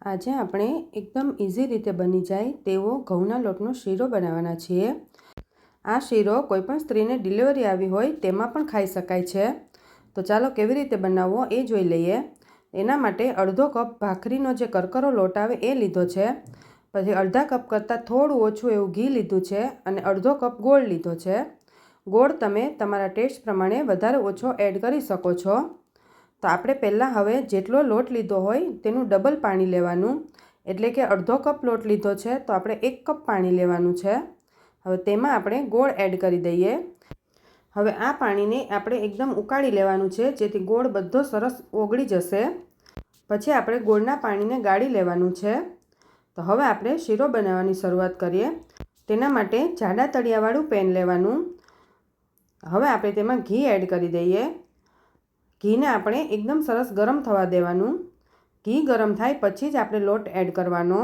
આજે આપણે એકદમ ઇઝી રીતે બની જાય તેવો ઘઉંના લોટનો શીરો બનાવવાના છીએ। આ શીરો કોઈપણ સ્ત્રીને ડિલિવરી આવી હોય તેમાં પણ ખાઈ શકાય છે। તો ચાલો કેવી રીતે બનાવવો એ જોઈ લઈએ। એના માટે અડધો કપ ભાખરીનો જે કરકરો લોટ આવે એ લીધો છે। પછી અડધા કપ કરતાં થોડું ઓછું એવું ઘી લીધું છે અને અડધો કપ ગોળ લીધો છે। ગોળ તમે તમારા ટેસ્ટ પ્રમાણે વધારે ઓછો એડ કરી શકો છો। તો આપણે પહેલાં હવે જેટલો લોટ લીધો હોય તેનું ડબલ પાણી લેવાનું, એટલે કે અડધો કપ લોટ લીધો છે તો આપણે 1 કપ પાણી લેવાનું છે। હવે તેમાં આપણે ગોળ એડ કરી દઈએ। હવે આ પાણીને આપણે એકદમ ઉકાળી લેવાનું છે જેથી ગોળ બધો સરસ ઓગળી જશે। પછી આપણે ગોળના પાણીને ગાળી લેવાનું છે। તો હવે આપણે શીરો બનાવવાની શરૂઆત કરીએ। તેના માટે જાડા તળિયાવાળું પેન લેવાનું। હવે આપણે તેમાં ઘી એડ કરી દઈએ। ઘીને આપણે એકદમ સરસ ગરમ થવા દેવાનું। ઘી ગરમ થાય પછી જ આપણે લોટ એડ કરવાનો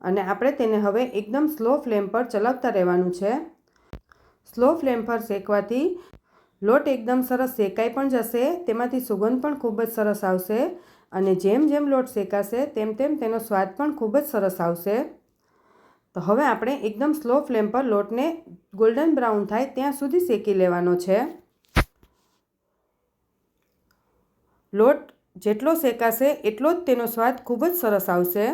અને આપણે તેને હવે એકદમ સ્લો ફ્લેમ પર ચલાવતા રહેવાનું છે। સ્લો ફ્લેમ પર શેકવાથી લોટ એકદમ સરસ શેકાઈ પણ જશે, તેમાંથી સુગંધ પણ ખૂબ જ સરસ આવશે અને જેમ જેમ લોટ શેકાશે તેમ તેમ તેનો સ્વાદ પણ ખૂબ જ સરસ આવશે। તો હવે આપણે એકદમ સ્લો ફ્લેમ પર લોટને ગોલ્ડન બ્રાઉન થાય ત્યાં સુધી શેકી લેવાનો છે। લોટ જેટલો શેકાશે એટલો જ તેનો સ્વાદ ખૂબ જ સરસ આવશે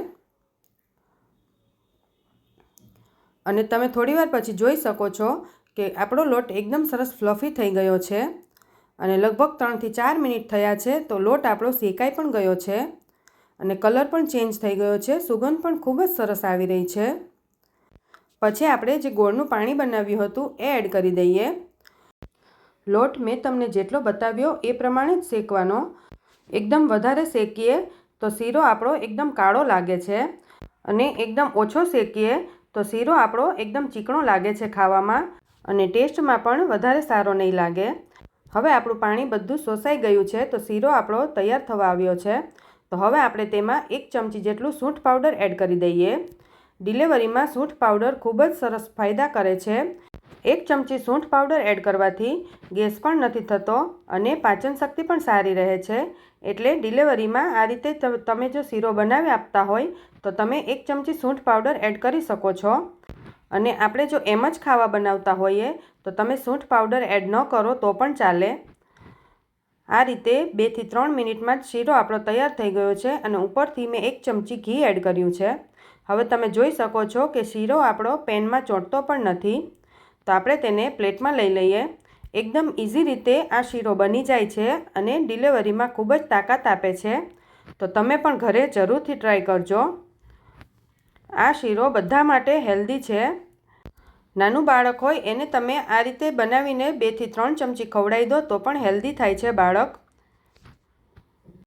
અને તમે થોડીવાર પછી જોઈ શકો છો કે આપણો લોટ એકદમ સરસ ફ્લફી થઈ ગયો છે અને લગભગ 3 થી 4 મિનિટ થયા છે તો લોટ આપણો શેકાઈ પણ ગયો છે અને કલર પણ ચેન્જ થઈ ગયો છે, સુગંધ પણ ખૂબ જ સરસ આવી રહી છે। પછી આપણે જે ગોળનું પાણી બનાવ્યું હતું એ એડ કરી દઈએ। લોટ મેં તમને જેટલો બતાવ્યો એ પ્રમાણે જ શેકવાનો। એકદમ વધારે શેકીએ તો શીરો આપણો એકદમ કાળો લાગે છે અને એકદમ ઓછો શેકીએ તો શીરો આપણો એકદમ ચીકણો લાગે છે ખાવામાં અને ટેસ્ટમાં પણ વધારે સારો નહીં લાગે। હવે આપણું પાણી બધું શોષાઈ ગયું છે તો શીરો આપણો તૈયાર થવા આવ્યો છે। તો હવે આપણે તેમાં 1 ચમચી જેટલું સૂંઠ પાવડર એડ કરી દઈએ। ડિલિવરીમાં સૂંઠ પાવડર ખૂબ જ સરસ ફાયદા કરે છે। 1 ચમચી સૂંઠ પાવડર એડ કરવાથી ગેસ પણ નથી થતો અને પાચન શક્તિ પણ સારી રહે છે। એટલે ડિલિવરીમાં આ રીતે તમે જો શીરો બનાવી આપતા હોય તો તમે 1 ચમચી સૂંઠ પાવડર એડ કરી શકો છો અને આપણે જો એમ જ ખાવા બનાવતા હોઈએ તો તમે સૂંઠ પાવડર એડ ન કરો તો પણ ચાલે। આ રીતે 2 થી 3 મિનિટમાં જ શીરો આપણો તૈયાર થઈ ગયો છે અને ઉપરથી મેં 1 ચમચી ઘી એડ કર્યું છે। હવે તમે જોઈ શકો છો કે શીરો આપણો પેનમાં ચોંટતો પણ નથી। તો આપણે તેને પ્લેટમાં લઈ લઈએ। એકદમ ઇઝી રીતે આ શીરો બની જાય છે અને ડિલિવરીમાં ખૂબ જ તાકાત આપે છે। તો તમે પણ ઘરે જરૂરથી ટ્રાય કરજો। આ શીરો બધા માટે હેલ્ધી છે। નાનું બાળક હોય એને તમે આ રીતે બનાવીને 2 થી 3 ચમચી ખવડાવી દો તો પણ હેલ્ધી થાય છે બાળક।